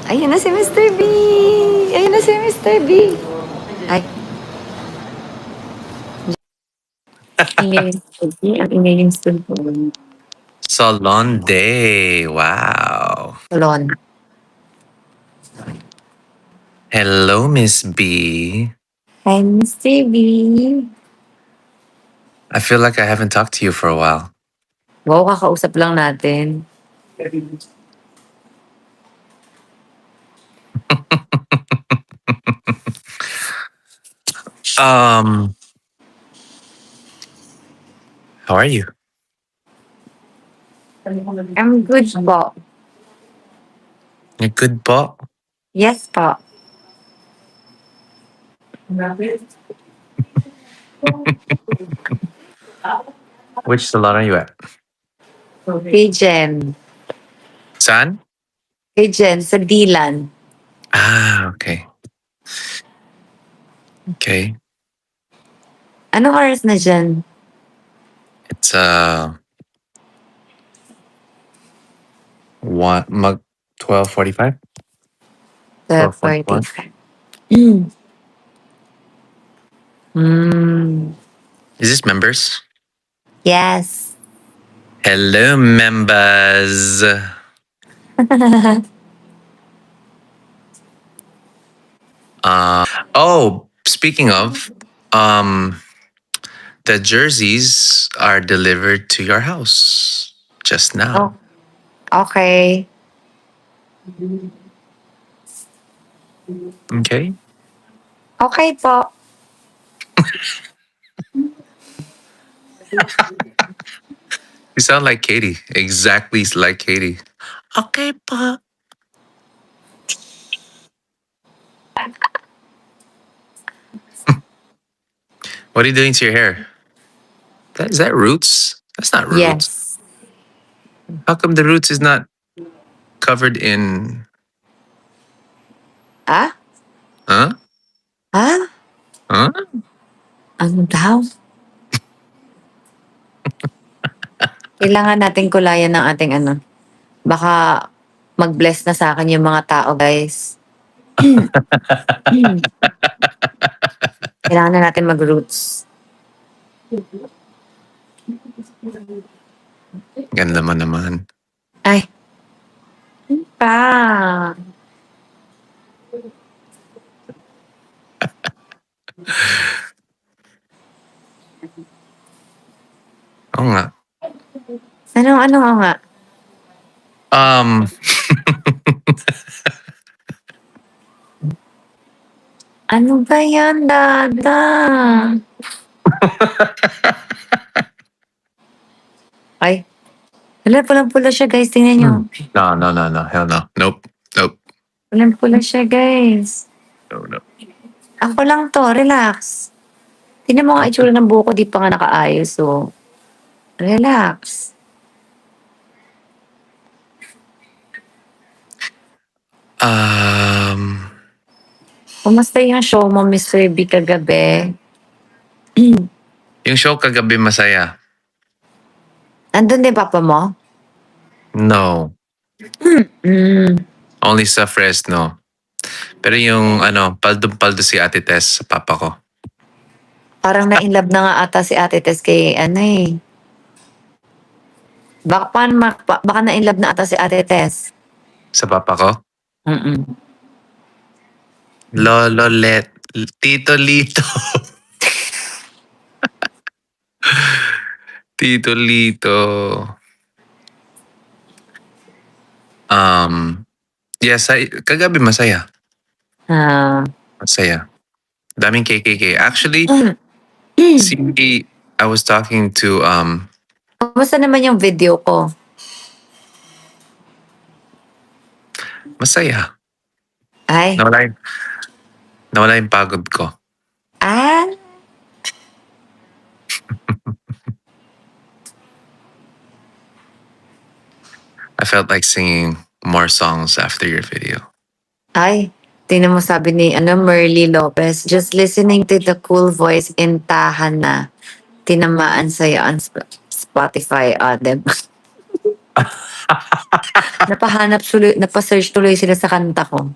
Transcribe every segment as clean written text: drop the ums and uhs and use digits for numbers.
Ayun na si Mr. B! Ayun na si Mr. B! Ay, ingay yung stool ko. Ang ingay yung stool ko. Salon day. Wow. Salon. Hello, Miss B. Hi, Mr. B! I feel like I haven't talked to you for a while. Wow, kakausap lang natin. How are you? I'm good po. You good, po? Yes po. Which salon are you at? Kay Jen. Saan? Kay Jen, sa Dilan. Ah, okay. Okay. Anong oras na dyan? It's 12:45. 12:45. Is this members? Yes. Hello, members. Speaking of, the jerseys are delivered to your house just now. Okay. Okay. Okay po. You sound like Katie. Exactly like Katie. Okay, pa. What are you doing to your hair? Is that roots? That's not roots. Yes. How come the roots is not covered in? Ah? Huh? Ah? Huh? Ano daw? Kailangan nating kulayan ng ating ano. Baka mag-bless na sa akin yung mga tao, guys. Kailangan na natin mag-roots. Ganda mo naman. Ay. Pa. Oo nga. Ano nga? Ano ba yan, Dada? Ay. Wala, pulang-pula siya, guys. Tingnan nyo. No. Hell no. Nope. Pulang-pula siya, guys. No. Ako lang to. Relax. Tingnan mo nga itsura ng buko. Di pa nga nakaayos, so. Relax. Kumusta yung show mo, Mr. B, kagabi? Yung show kagabi masaya. Nandun din papa mo? No. Only sa Fresno. Pero yung paldo si Ate Tess sa papa ko. Parang na-inlove na nga ata si Ate Tess kay Baka na-inlove na ata si Ate Tess. Sa papa ko? Mm-mm. Lolo Tito Lito. Tito Lito. Yes, kagabi masaya. Masaya. Daming KKK. Actually, I was talking to Kumusta naman yung video ko? masaya. Ay. Nawala yung pagod ko. Ah? I felt like singing more songs after your video. Ay. Tingnan mo sabi ni Merly Lopez, just listening to the cool voice in tahan na. Tinamaan sa'yo on Spotify, diba? Napasearch tuloy sila sa kanta ko.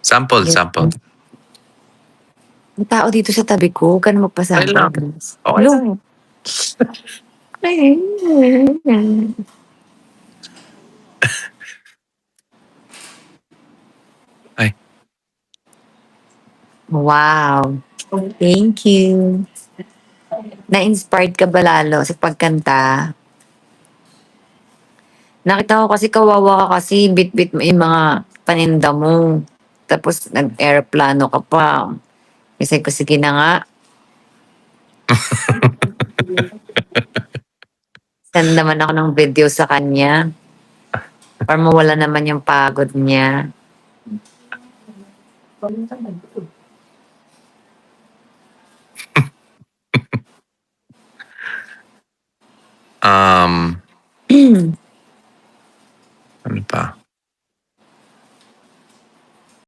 Sample, Yes. sample. May tao dito sa tabi ko, huwag ka na magpasabi. Okay lang. Okay Hello? lang. Ay, Wow. Thank you. Na-inspired ka ba lalo sa pagkanta? Nakita ko kasi kawawa ka kasi bit-bit mo yung mga paninda mo. Tapos nag-aeroplano ka pa. Kasi ko sige na nga. Send naman ako ng video sa kanya. Para mawala naman yung pagod niya. ano pa?